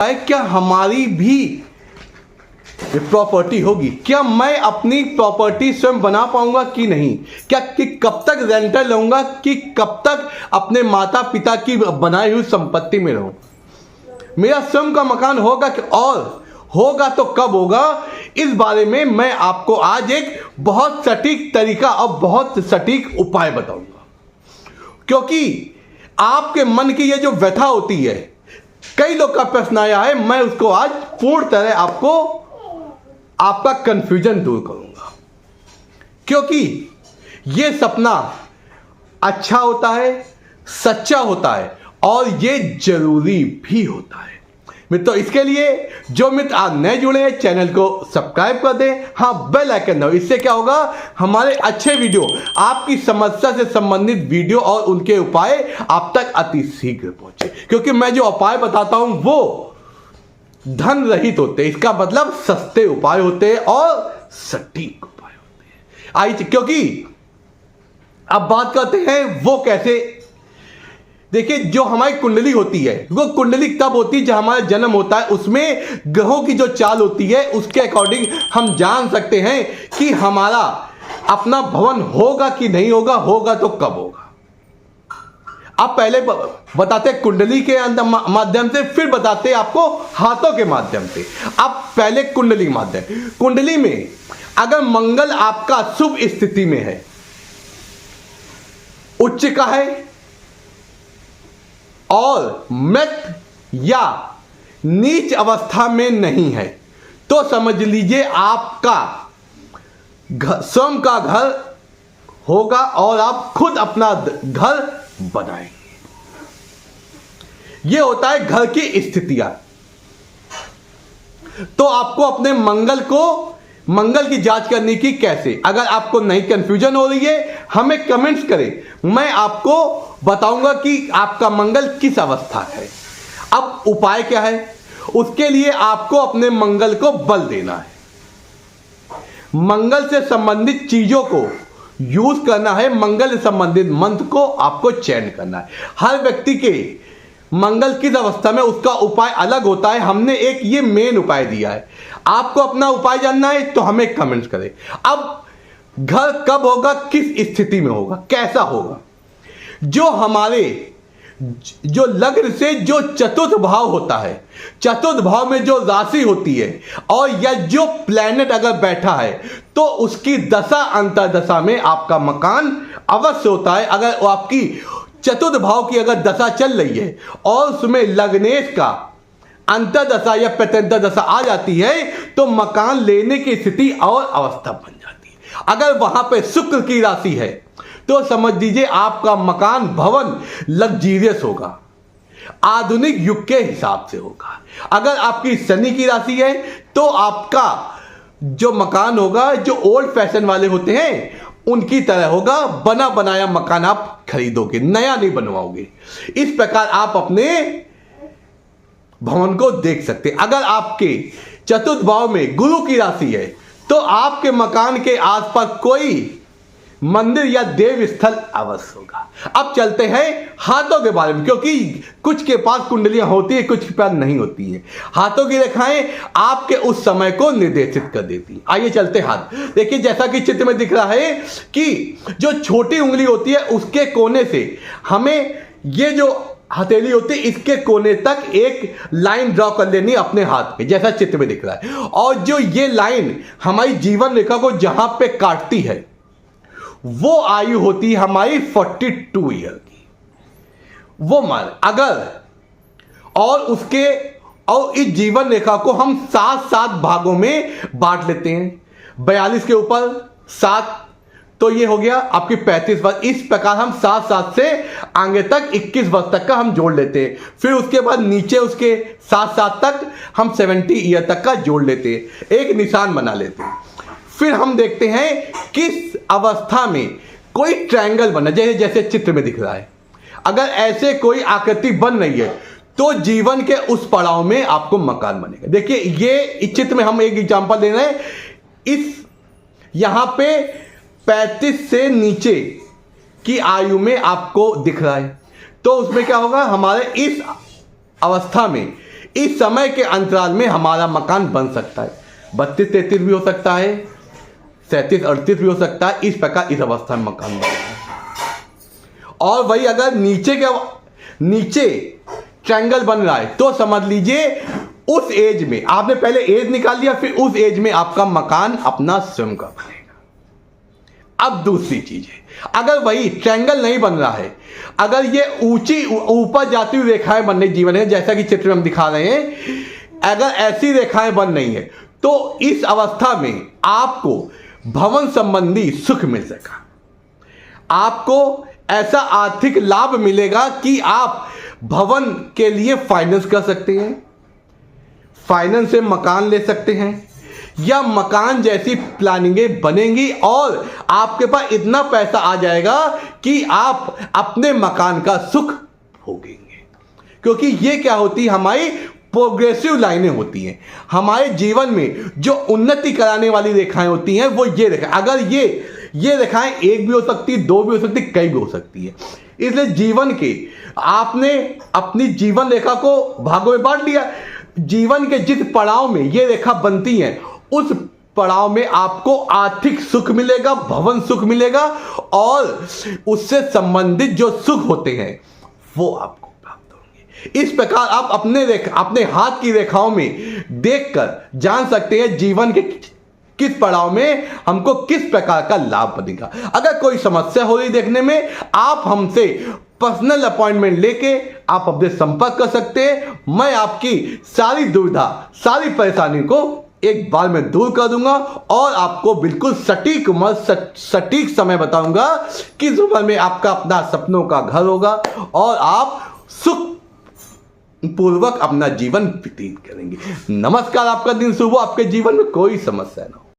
है क्या हमारी भी प्रॉपर्टी होगी? क्या मैं अपनी प्रॉपर्टी स्वयं बना पाऊंगा कि नहीं? क्या कि कब तक रेंटल रहूंगा, कि कब तक अपने माता पिता की बनाई हुई संपत्ति में रहूं? मेरा स्वयं का मकान होगा कि, और होगा तो कब होगा? इस बारे में मैं आपको आज एक बहुत सटीक तरीका और बहुत सटीक उपाय बताऊंगा, क्योंकि आपके मन की ये जो व्यथा होती है, कई लोग का प्रश्न आया है, मैं उसको आज पूर्ण तरह आपको आपका कंफ्यूजन दूर करूंगा। क्योंकि ये सपना अच्छा होता है, सच्चा होता है और ये जरूरी भी होता है। मित्रों, इसके लिए जो मित्र आज नए जुड़े हैं, चैनल को सब्सक्राइब कर दें, हाँ बेल आइकन दबाएं। इससे क्या होगा, हमारे अच्छे वीडियो, आपकी समस्या से संबंधित वीडियो और उनके उपाय आप तक अति शीघ्र पहुंचे। क्योंकि मैं जो उपाय बताता हूं वो धन रहित होते हैं, इसका मतलब सस्ते उपाय होते हैं और सटीक उपाय होते हैं। आइए, क्योंकि अब बात करते हैं वो कैसे। देखिए, जो हमारी कुंडली होती है, वो कुंडली तब होती है जब हमारा जन्म होता है, उसमें ग्रहों की जो चाल होती है उसके अकॉर्डिंग हम जान सकते हैं कि हमारा अपना भवन होगा कि नहीं होगा, होगा तो कब होगा। अब पहले बताते हैं कुंडली के माध्यम से, फिर बताते हैं आपको हाथों के माध्यम से। अब पहले कुंडली माध्यम। कुंडली में अगर मंगल आपका शुभ स्थिति में है, उच्च का है और मृत या नीच अवस्था में नहीं है, तो समझ लीजिए आपका स्वयं का घर होगा और आप खुद अपना घर बनाएंगे। यह होता है घर की स्थितियां। तो आपको अपने मंगल की जांच करने की कैसे, अगर आपको नहीं कंफ्यूजन हो रही है, हमें कमेंट्स करें, मैं आपको बताऊंगा कि आपका मंगल किस अवस्था है। अब उपाय क्या है? उसके लिए आपको अपने मंगल को बल देना है, मंगल से संबंधित चीजों को यूज करना है, मंगल से संबंधित मंत्र को आपको चयन करना है। हर व्यक्ति के मंगल किस अवस्था में, उसका उपाय अलग होता है। हमने एक ये मेन उपाय दिया है, आपको अपना उपाय जानना है तो हमें कमेंट्स करें। अब घर कब होगा, किस स्थिति में होगा, कैसा होगा? जो हमारे जो लग्न से जो चतुर्थ भाव होता है, चतुर्थ भाव में जो राशि होती है और या जो प्लैनेट अगर बैठा है, तो उसकी दशा अंतरदशा में आपका मकान अवश्य होता है। अगर आपकी चतुर्थ भाव की अगर दशा चल रही है और उसमें लग्नेश का अंतरदशा या प्रत्यंतर दशा आ जाती है, तो मकान लेने की स्थिति और अवस्था बन जाती है। अगर वहां पे शुक्र की राशि है तो समझ लीजिए आपका मकान भवन लग्जीरियस होगा, आधुनिक युग के हिसाब से होगा। अगर आपकी शनि की राशि है तो आपका जो मकान होगा, जो ओल्ड फैशन वाले होते हैं उनकी तरह होगा, बना बनाया मकान आप खरीदोगे, नया नहीं बनवाओगे। इस प्रकार आप अपने भवन को देख सकते। अगर आपके चतुर्थ भाव में गुरु की राशि है तो आपके मकान के आसपास कोई मंदिर या देव स्थल अवश्य होगा। अब चलते हैं हाथों के बारे में, क्योंकि कुछ के पास कुंडलियां होती है, कुछ के पास नहीं होती है। हाथों की रेखाएं आपके उस समय को निर्देशित कर देती हैं। आइए चलते हाथ। देखिए, जैसा कि चित्र में दिख रहा है कि जो छोटी उंगली होती है उसके कोने से हमें ये जो हथेली होती है, इसके कोने तक एक लाइन ड्रॉ कर लेनी अपने हाथ पे, जैसा चित्र में दिख रहा है। और जो ये लाइन हमारी जीवन रेखा को जहां पे काटती है, वो आयु होती है हमारी 42 ईयर की। वो मान अगर और इस जीवन रेखा को हम 7 भागों में बांट लेते हैं, 42 के ऊपर 7, तो ये हो गया आपकी 35 वर्ष। इस प्रकार हम 7 से आगे तक 21 वर्ष तक का हम जोड़ लेते हैं। फिर उसके बाद नीचे उसके 7 तक हम 70 ईयर तक का जोड़ लेते हैं, एक निशान बना लेते हैं। फिर हम देखते हैं किस अवस्था में कोई ट्रायंगल बना, जैसे चित्र में दिख रहा है। अगर ऐसे कोई आकृति बन रही है तो जीवन के उस पड़ाव में आपको मकान बनेगा। देखिए, ये इस चित्र में हम एक एग्जांपल दे रहे हैं। इस यहां पे 35 से नीचे की आयु में आपको दिख रहा है, तो उसमें क्या होगा, हमारे इस अवस्था में इस समय के अंतराल में हमारा मकान बन सकता है। 32-33 भी हो सकता है, 37-38 भी हो सकता है। इस प्रकार इस अवस्था में मकान बनता है। और वही अगर नीचे ट्रायंगल बन रहा है तो समझ लीजिए उस एज में आपने पहले एज निकाल लिया, फिर उस एज में आपका मकान अपना स्वयं का बनेगा। अब दूसरी चीज है, अगर वही ट्रायंगल नहीं बन रहा है, अगर ये ऊंची ऊपर जाती हुई रेखाएं बन रही जीवन है, जैसा कि चित्र में हम दिखा रहे हैं, अगर ऐसी रेखाएं बन रही है तो इस अवस्था में आपको भवन संबंधी सुख मिल सकेगा। आपको ऐसा आर्थिक लाभ मिलेगा कि आप भवन के लिए फाइनेंस कर सकते हैं, फाइनेंस से मकान ले सकते हैं, या मकान जैसी प्लानिंगें बनेंगी और आपके पास इतना पैसा आ जाएगा कि आप अपने मकान का सुख भोगेंगे। क्योंकि ये क्या होती है, हमारी प्रोग्रेसिव लाइनें होती हैं। हमारे जीवन में जो उन्नति कराने वाली रेखाएं होती हैं वो ये रेखा, अगर ये रेखाएं एक भी हो सकती, दो भी हो सकती, कई भी हो सकती है। इसलिए जीवन के आपने अपनी जीवन रेखा को भागों में बांट लिया। जीवन के जिस पड़ाव में ये रेखा बनती है उस पड़ाव में आपको आर्थिक सुख मिलेगा, भवन सुख मिलेगा, और उससे संबंधित जो सुख होते हैं वो आपको प्राप्त होंगे। इस प्रकार आप अपने हाथ की रेखाओं में देखकर जान सकते हैं जीवन के किस पड़ाव में हमको किस प्रकार का लाभ बनेगा। अगर कोई समस्या हो रही देखने में, आप हमसे पर्सनल अपॉइंटमेंट लेके आप अपने संपर्क कर सकते हैं। मैं आपकी सारी दुविधा, सारी परेशानी को एक बार में दूर कर दूंगा और आपको बिल्कुल सटीक उम्र, सटीक समय बताऊंगा किस उम्र में आपका अपना सपनों का घर होगा और आप सुख पूर्वक अपना जीवन व्यतीत करेंगे। नमस्कार, आपका दिन शुभ हो, आपके जीवन में कोई समस्या ना हो।